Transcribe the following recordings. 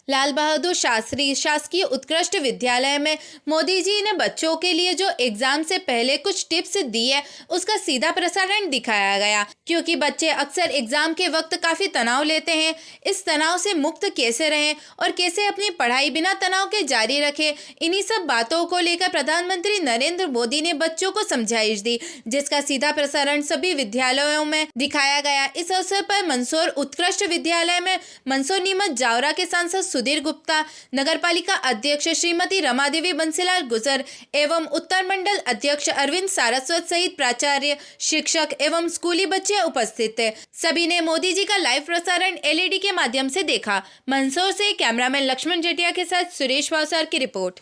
लाल बहादुर शास्त्री शासकीय उत्कृष्ट विद्यालय में मोदी जी ने बच्चों के लिए जो एग्जाम से पहले कुछ टिप्स दी है उसका सीधा प्रसारण दिखाया गया, क्योंकि बच्चे अक्सर एग्जाम के वक्त काफ़ी तनाव लेते हैं। इस तनाव से मुक्त कैसे रहें और कैसे अपनी पढ़ाई बिना तनाव के जारी रखें, इन्हीं सब बातों को लेकर प्रधानमंत्री नरेंद्र मोदी ने बच्चों को समझाइश दी, जिसका सीधा प्रसारण सभी विद्यालयों में दिखाया गया। इस अवसर पर मंदसौर उत्कृष्ट विद्यालय में मंदसौर नीमच जावरा के सांसद सुधीर गुप्ता, नगरपालिका अध्यक्ष श्रीमती रमादेवी बंसीलाल गुजर एवं उत्तर मंडल अध्यक्ष अरविंद सारस्वत सहित प्राचार्य, शिक्षक एवं स्कूली बच्चे उपस्थित थे। सभी ने मोदी जी का लाइव प्रसारण एलईडी के माध्यम से देखा। मंदसौर से कैमरामैन लक्ष्मण जेटिया के साथ सुरेश भावसार की रिपोर्ट।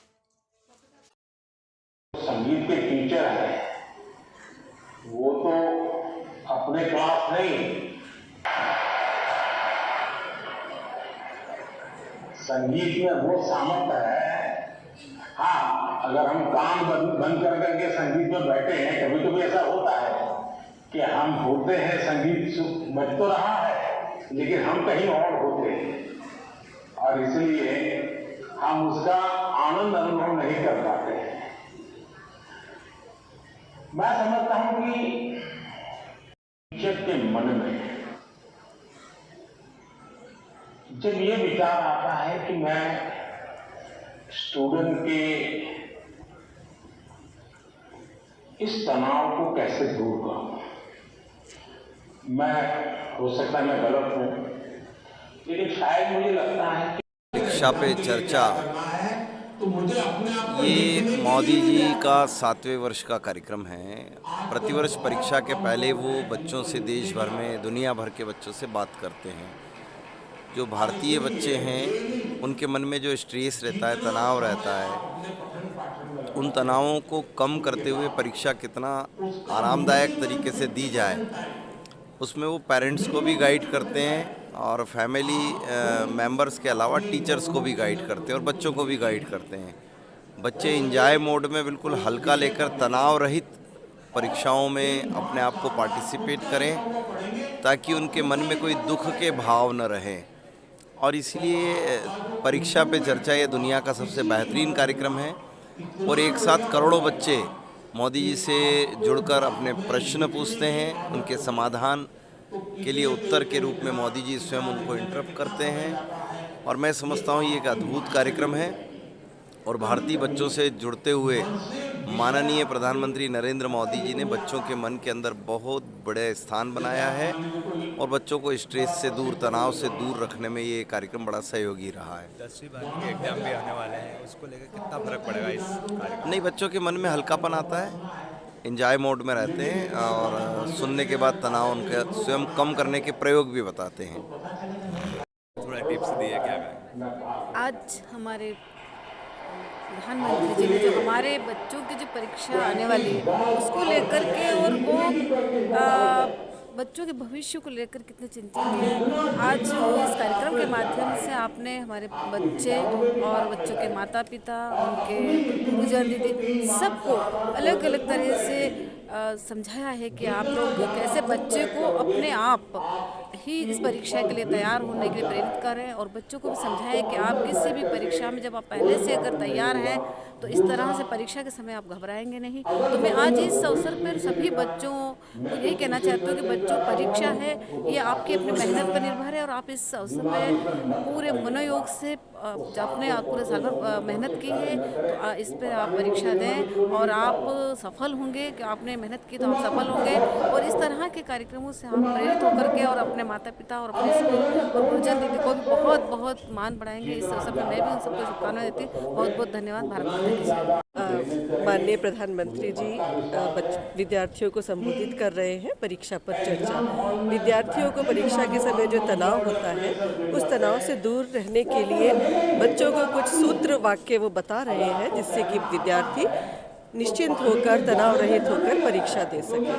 संगीत के टीचर हैं, वो तो अपने क्लास नहीं, संगीत में वो सामर्थ्य है। हाँ, अगर हम कान बंद कर करके संगीत में बैठे हैं, कभी कभी ऐसा होता है कि हम होते हैं संगीत बज तो रहा है लेकिन हम कहीं और होते हैं, और इसलिए हम उसका आनंद अनुभव नहीं कर पाते हैं। मैं समझता हूं कि शिक्षक के मन में जब ये विचार आता है कि मैं स्टूडेंट के इस तनाव को कैसे दूर करूं, मैं हो सकता है मैं गलत हूं, लेकिन शायद मुझे लगता है कि शिक्षा पे चर्चा ये मोदी जी का 7वें वर्ष का कार्यक्रम है। प्रतिवर्ष परीक्षा के पहले वो बच्चों से, देश भर में दुनिया भर के बच्चों से बात करते हैं। जो भारतीय बच्चे हैं उनके मन में जो स्ट्रेस रहता है, तनाव रहता है, उन तनावों को कम करते हुए परीक्षा कितना आरामदायक तरीके से दी जाए, उसमें वो पेरेंट्स को भी गाइड करते हैं और फैमिली मेंबर्स के अलावा टीचर्स को भी गाइड करते हैं और बच्चों को भी गाइड करते हैं। बच्चे एंजॉय मोड में बिल्कुल हल्का लेकर तनाव रहित परीक्षाओं में अपने आप को पार्टिसिपेट करें, ताकि उनके मन में कोई दुख के भाव न रहें। और इसलिए परीक्षा पे चर्चा ये दुनिया का सबसे बेहतरीन कार्यक्रम है, और एक साथ करोड़ों बच्चे मोदी जी से जुड़कर अपने प्रश्न पूछते हैं, उनके समाधान के लिए उत्तर के रूप में मोदी जी स्वयं उनको इंटरप्ट करते हैं। और मैं समझता हूँ ये एक अद्भुत कार्यक्रम है, और भारतीय बच्चों से जुड़ते हुए माननीय प्रधानमंत्री नरेंद्र मोदी जी ने बच्चों के मन के अंदर बहुत बड़े स्थान बनाया है, और बच्चों को स्ट्रेस से दूर, तनाव से दूर रखने में ये कार्यक्रम बड़ा सहयोगी रहा है। 10वीं 12वीं के एग्जाम भी आने वाले हैं, उसको लेकर कितना फर्क पड़ेगा इस कार्यक्रम? नहीं, बच्चों के मन में हल्कापन आता है, एंजॉय मोड में रहते हैं, और सुनने के बाद तनाव उनका स्वयं कम करने के प्रयोग भी बताते हैं। थोड़ा टिप्स दिए क्या करें? आज हमारे प्रधानमंत्री जी ने जो हमारे बच्चों की जो परीक्षा आने वाली है उसको लेकर के, और वो बच्चों के भविष्य को लेकर कितने चिंतित हैं, आज इस कार्यक्रम के माध्यम से आपने हमारे बच्चे और बच्चों के माता पिता, उनके गुरुजन दीदी सबको अलग अलग तरह से समझाया है कि आप लोग कैसे बच्चे को अपने आप ही इस परीक्षा के लिए तैयार होने के लिए प्रेरित करें, और बच्चों को भी समझाएं कि आप किसी भी परीक्षा में जब आप पहले से अगर तैयार हैं तो इस तरह से परीक्षा के समय आप घबराएंगे नहीं। तो मैं आज इस अवसर पर सभी बच्चों को यही कहना चाहती हूँ कि बच्चों, परीक्षा है ये आपकी अपनी मेहनत पर निर्भर है, और आप इस अवसर पर पूरे मनोयोग से अपने पूरे साल भर मेहनत की है, तो इस पर आप परीक्षा दें और आप सफल होंगे। कि आपने मेहनत की तो आप सफल होंगे, और इस तरह के कार्यक्रमों से आप प्रेरित होकर के और अपने माता पिता और अपने स्कूल और गुरुजन दीदी को भी बहुत बहुत मान बढ़ाएंगे। इस अवसर पर मैं भी उन सबको शुभकामनाएं देती हूँ। बहुत बहुत धन्यवाद। भारत माता की जय। माननीय प्रधानमंत्री जी विद्यार्थियों को संबोधित कर रहे हैं परीक्षा पर चर्चा। विद्यार्थियों को परीक्षा के समय जो तनाव होता है उस तनाव से दूर रहने के लिए बच्चों को कुछ सूत्र वाक्य वो बता रहे हैं, जिससे कि विद्यार्थी निश्चिंत होकर, तनाव रहित होकर परीक्षा दे सके।